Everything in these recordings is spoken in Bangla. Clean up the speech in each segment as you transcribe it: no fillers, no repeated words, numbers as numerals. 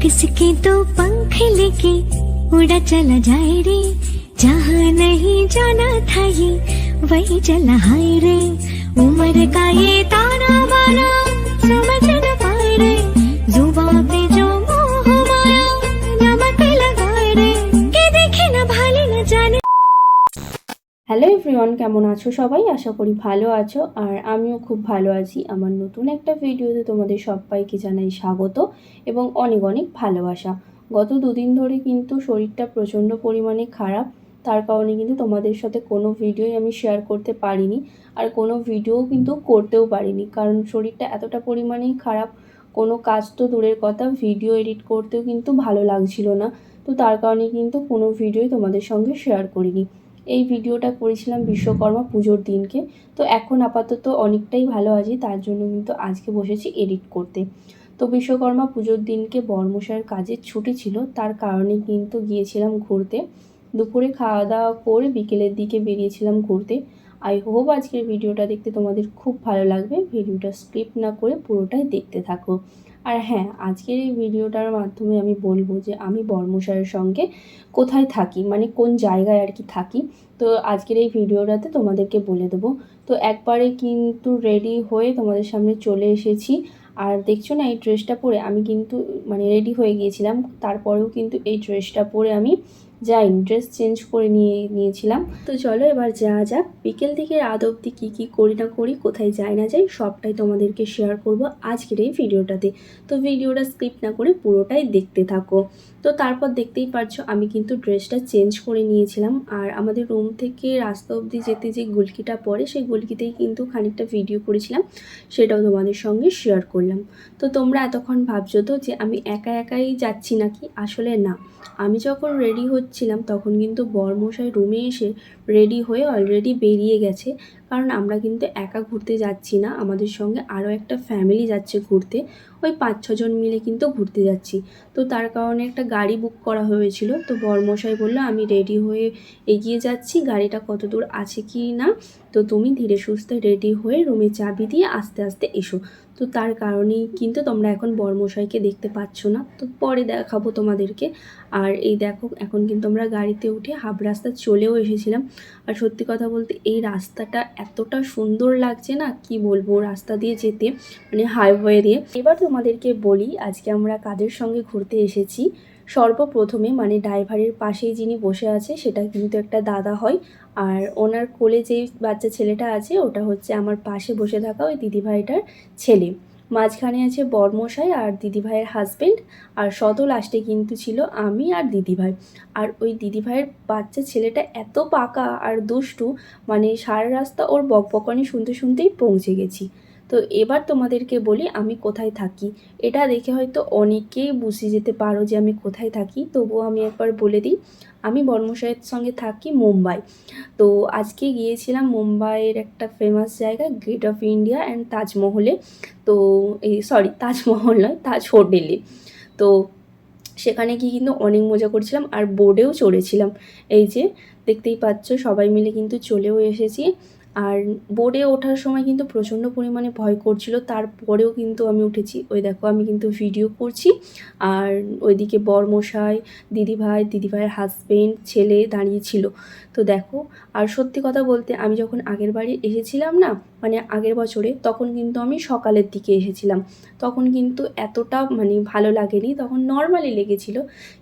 किसके तो पंख लेके उड़ा चला जाए रे, जहाँ नहीं जाना था ये वही चला हाय रे। उम्र का ये ताना बाना समझ न पाए रे, जुबां पे जो मोह माया नमक लगाए रे, के देखे न भाले न जाने। হ্যালো এভরিওয়ান, কেমন আছো সবাই? আশা করি ভালো আছো, আর আমিও খুব ভালো আছি। আমার নতুন একটা ভিডিওতে তোমাদের সবাইকে জানাই স্বাগত এবং অনেক অনেক ভালোবাসা। গত দুদিন ধরে কিন্তু শরীরটা প্রচণ্ড পরিমাণে খারাপ, তার কারণে কিন্তু তোমাদের সাথে কোনো ভিডিওই আমি শেয়ার করতে পারিনি, আর কোনো ভিডিও কিন্তু করতেও পারিনি, কারণ শরীরটা এতটা পরিমাণেই খারাপ, কোনো কাজ তো দূরের কথা, ভিডিও এডিট করতেও কিন্তু ভালো লাগছিল না। তো তার কারণে কিন্তু কোনো ভিডিওই তোমাদের সঙ্গে শেয়ার করিনি। এই ভিডিওটা করেছিলাম বিশ্বকর্মা পুজোর দিনকে। তো এখন আপাতত অনেকটাই ভালো আছি, তার জন্য কিন্তু আজকে বসেছি এডিট করতে। তো বিশ্বকর্মা পুজোর দিনকে বরমশাইয়ের কাজের ছুটি ছিল, তার কারণে কিন্তু গিয়েছিলাম ঘুরতে। দুপুরে খাওয়া দাওয়া করে বিকেলের দিকে বেরিয়েছিলাম ঘুরতে। আই হোপ আজকের ভিডিওটা দেখতে তোমাদের খুব ভালো লাগবে। ভিডিওটা স্কিপ না করে পুরোটাই দেখতে থাকো। আর হ্যাঁ, আজকের এই ভিডিওটার মাধ্যমে আমি বলবো যে আমি বরমশাইয়ের সঙ্গে কোথায় থাকি, মানে কোন জায়গায় আর কি থাকি। তো আজকের এই ভিডিওটাতে তোমাদেরকে বলে দেবো। তো একবারে কিন্তু রেডি হয়ে তোমাদের সামনে চলে এসেছি। আর দেখছো না, এই ড্রেসটা পরে আমি কিন্তু মানে রেডি হয়ে গিয়েছিলাম, তারপরেও কিন্তু এই ড্রেসটা পরে আমি যাইনি, ড্রেস চেঞ্জ করে নিয়েছিলাম। তো চলো এবার যাওয়া যাক। বিকেল থেকে রাত অবধি কী করি না করি, কোথায় যাই না যাই, সবটাই তোমাদেরকে শেয়ার করব আজকের এই ভিডিওটাতে। তো ভিডিওটা স্কিপ না করে পুরোটাই দেখতে থাকো। তো তারপর দেখতেই পারছো আমি কিন্তু ড্রেসটা চেঞ্জ করে নিয়েছিলাম, আর আমাদের রুম থেকে রাস্তা অবধি যেতে যে গুলকিটা পড়ে সেই গুলকিতেই কিন্তু খানিকটা ভিডিও করেছিলাম, সেটাও তোমাদের সঙ্গে শেয়ার করলাম। তো তোমরা এতক্ষণ ভাবছো তো যে আমি একা একাই যাচ্ছি নাকি, আসলে না। আমি যখন রেডি হচ্ছিলাম তখন কিন্তু বরমশাই রুমে এসে রেডি হয়ে অলরেডি বেরিয়ে গেছে, কারণ আমরা কিন্তু একা ঘুরতে যাচ্ছি না, আমাদের সঙ্গে আরও একটা ফ্যামিলি যাচ্ছে ঘুরতে। ওই 5-6 জন মিলে কিন্তু ঘুরতে যাচ্ছি। তো তার কারণে একটা গাড়ি বুক করা হয়েছিল। তো বরমশাই বললো আমি রেডি হয়ে এগিয়ে যাচ্ছি, গাড়িটা কত দূর আছে কি না, তো তুমি ধীরে সুস্থে রেডি হয়ে রুমে চাবি দিয়ে আস্তে আস্তে এসো। তো তার কারণেই কিন্তু তোমরা এখন বরমশাইকে দেখতে পাচ্ছ না, তো পরে দেখাবো তোমাদেরকে। আর এই দেখো, এখন কিন্তু আমরা গাড়িতে উঠে হাফ রাস্তা চলেও এসেছিলাম। আর সত্যি কথা বলতে এই রাস্তাটা এতটা সুন্দর লাগছে না, কি বলবো, রাস্তা দিয়ে যেতে, মানে হাইওয়ে দিয়ে। এবার তোমাদেরকে বলি আজকে আমরা কাদের সঙ্গে ঘুরতে এসেছি। সর্বপ্রথমে মানে ড্রাইভারের পাশেই যিনি বসে আছে সেটা কিন্তু একটা দাদা হয়, আর ওনার কোলে যেই বাচ্চা ছেলেটা আছে ওটা হচ্ছে আমার পাশে বসে থাকা ওই দিদিভাইটার ছেলে। মাঝখানে আছে বরমশাই আর দিদিভাইয়ের হাজবেন্ড, আর শত লাস্টে কিন্তু ছিল আমি আর দিদিভাই। আর ওই দিদিভাইয়ের বাচ্চা ছেলেটা এত পাকা আর দুষ্টু, মানে সারা রাস্তা ওর বকবকানি শুনতে শুনতেই পৌঁছে গেছি। তো এবার তোমাদেরকে বলি আমি কোথায় থাকি। এটা দেখে হয়তো অনেকেই বুঝে যেতে পারো যে আমি কোথায় থাকি, তবুও আমি একবার বলে দিই। আমি বরমশাইয়ের সঙ্গে থাকি মুম্বাই। তো আজকে গিয়েছিলাম মুম্বাইয়ের একটা ফেমাস জায়গা গেট অফ ইন্ডিয়া অ্যান্ড তাজমহলে। তো এই সরি, তাজমহল নয়, তাজ হোটেলে। তো সেখানে গিয়ে কিন্তু অনেক মজা করছিলাম, আর বোর্ডেও চড়েছিলাম। এই যে দেখতেই পাচ্ছ সবাই মিলে কিন্তু চলেও এসেছি। আর বোর্ডে ওঠার সময় কিন্তু প্রচণ্ড পরিমাণে ভয় করছিল, তারপরেও কিন্তু আমি উঠেছি। ওই দেখো আমি কিন্তু ভিডিও করছি, আর ওইদিকে বরমশাই, দিদিভাইয়ের হাজবেন্ড, ছেলে দাঁড়িয়েছিল। তো দেখো, আর সত্যি কথা বলতে আমি যখন আগের বাড়ি এসেছিলাম না, মানে আগের বছরে, তখন কিন্তু আমি সকালের দিকে এসেছিলাম, তখন কিন্তু এতটা মানে ভালো লাগেনি, তখন নর্মালি লেগেছিল।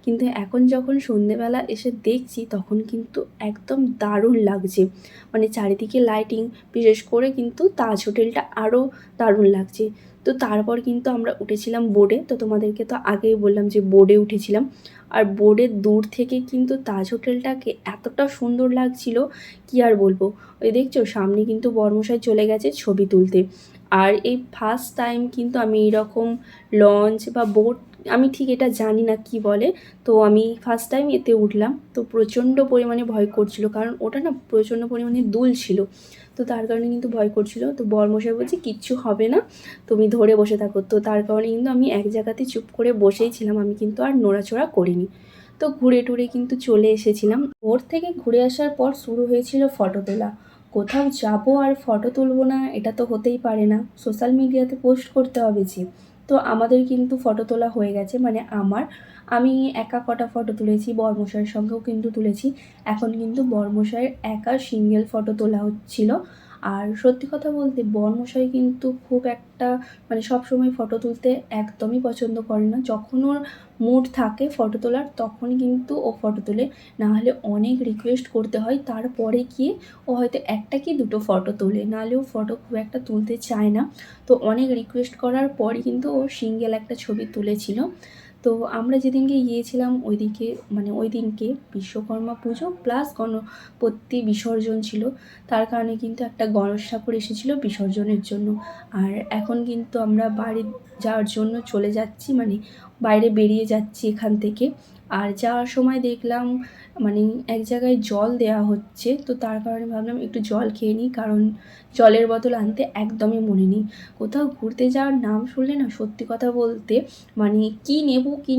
কিন্তু এখন যখন সন্ধেবেলা এসে দেখছি তখন কিন্তু একদম দারুণ লাগছে, মানে চারিদিকে লাইটিং, বিশেষ করে কিন্তু তাজ হোটেলটা আরও দারুণ লাগছে। তো তারপর কিন্তু আমরা উঠেছিলাম বোর্ডে। তো তোমাদেরকে তো আগেই বললাম যে বোর্ডে উঠেছিলাম, আর বোর্ডের দূর থেকে কিন্তু তাজ হোটেলটাকে এতটা সুন্দর লাগছিল, কি আর বলবো। ওই দেখছো সামনে কিন্তু বরমশাই চলে গেছে ছবি তুলতে। আর এই ফার্স্ট টাইম কিন্তু আমি এইরকম লঞ্চ বা বোট, আমি ঠিক এটা জানি না কি বলে, তো আমি ফার্স্ট টাইম এতে উঠলাম। তো প্রচণ্ড পরিমাণে ভয় করছিল, কারণ ওটা না প্রচণ্ড পরিমাণে দুল ছিল, তো তার কারণে কিন্তু ভয় করছিল। তো বরমশাই বলছে কিচ্ছু হবে না, তুমি ধরে বসে থাকো। তো তার কারণে কিন্তু আমি এক জায়গাতে চুপ করে বসেই ছিলাম, আমি কিন্তু আর নড়াচড়া করিনি। তো ঘুরে টুরে কিন্তু চলে এসেছিলাম। ওর থেকে ঘুরে আসার পর শুরু হয়েছিল ফটো তোলা। কোথাও যাবো আর ফটো তুলবো না, এটা তো হতেই পারে না, সোশ্যাল মিডিয়াতে পোস্ট করতে হবে যে। তো আমাদের কিন্তু ফটো তোলা হয়ে গেছে, মানে আমি একা কটা ফটো তুলেছি, বরমশাইয়ের সঙ্গেও কিন্তু তুলেছি। এখন কিন্তু বরমশাইয়ের একা সিঙ্গেল ফটো তোলা হচ্ছিল। আর সত্যি কথা বলতে বরমশাই কিন্তু খুব একটা মানে সবসময় ফটো তুলতে একদমই পছন্দ করে না। যখন ওর মুড থাকে ফটো তোলার তখন কিন্তু ও ফটো তোলে, নাহলে অনেক রিকোয়েস্ট করতে হয়, তারপরে গিয়ে ও হয়তো একটা কি দুটো ফটো তোলে, নাহলে ও ফটো খুব একটা তুলতে চায় না। তো অনেক রিকোয়েস্ট করার পরই কিন্তু ও সিঙ্গেল একটা ছবি তুলেছিল। তো আমরা যেদিনকে গিয়েছিলাম ওই দিনকে বিশ্বকর্মা পুজো প্লাস গণপতি বিসর্জন ছিল, তার কারণে কিন্তু একটা গণেশ ঠাকুর এসেছিলো বিসর্জনের জন্য। আর এখন কিন্তু আমরা বাড়ি যাওয়ার জন্য চলে যাচ্ছি, মানে বাইরে বেরিয়ে যাচ্ছি এখান থেকে। আর যাওয়ার সময় দেখলাম মানে এক জায়গায় জল দেওয়া হচ্ছে, তো তার কারণে ভাবলাম একটু জল খেয়ে নিই, কারণ জলের বোতল আনতে একদমই মনে নেই। কোথাও ঘুরতে যাওয়ার নাম শুনলে না সত্যি কথা বলতে মানে কী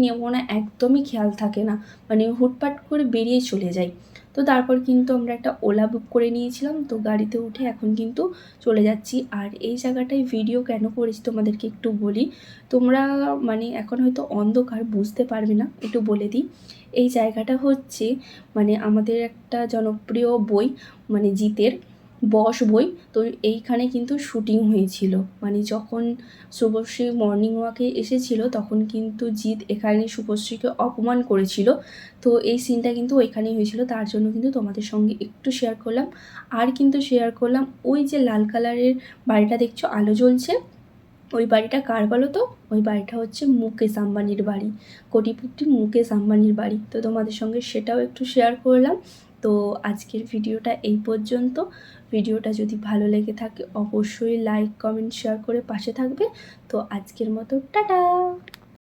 নেব না একদমই খেয়াল থাকে না, মানে হুটপাট করে বেরিয়ে চলে যাই। তো তারপর কিন্তু আমরা একটা ওলা বুক করে নিয়েছিলাম, তো গাড়িতে উঠে এখন কিন্তু চলে যাচ্ছি। আর এই জায়গাটায় ভিডিও কেন করেছি তোমাদেরকে একটু বলি, তোমরা মানে এখন হয়তো অন্ধকার বুঝতে পারবে না, একটু বলে দিই। এই জায়গাটা হচ্ছে মানে আমাদের একটা জনপ্রিয় বই, মানে জিতের বশ বই। তো এইখানে কিন্তু শুটিং হয়েছিল, মানে যখন শুভশ্রী মর্নিং ওয়াকে এসেছিল তখন কিন্তু জিৎ এখানে শুভশ্রীকে অপমান করেছিল। তো এই সিনটা কিন্তু ওইখানেই হয়েছিল, তার জন্য কিন্তু তোমাদের সঙ্গে একটু শেয়ার করলাম। আর কিন্তু শেয়ার করলাম ওই যে লাল কালারের বাড়িটা দেখছো আলো জ্বলছে, ওই বাড়িটা কার বলো তো? ওই বাড়িটা হচ্ছে মুকেশ আম্বানির বাড়ি, কোটিপতি মুকেশ আম্বানির বাড়ি। তো তোমাদের সঙ্গে সেটাও একটু শেয়ার করলাম। তো আজকের ভিডিওটা এই পর্যন্ত। ভিডিওটা যদি ভালো লেগে থাকে অবশ্যই লাইক কমেন্ট শেয়ার করে পাশে থাকবে। তো আজকের মতো টাটা।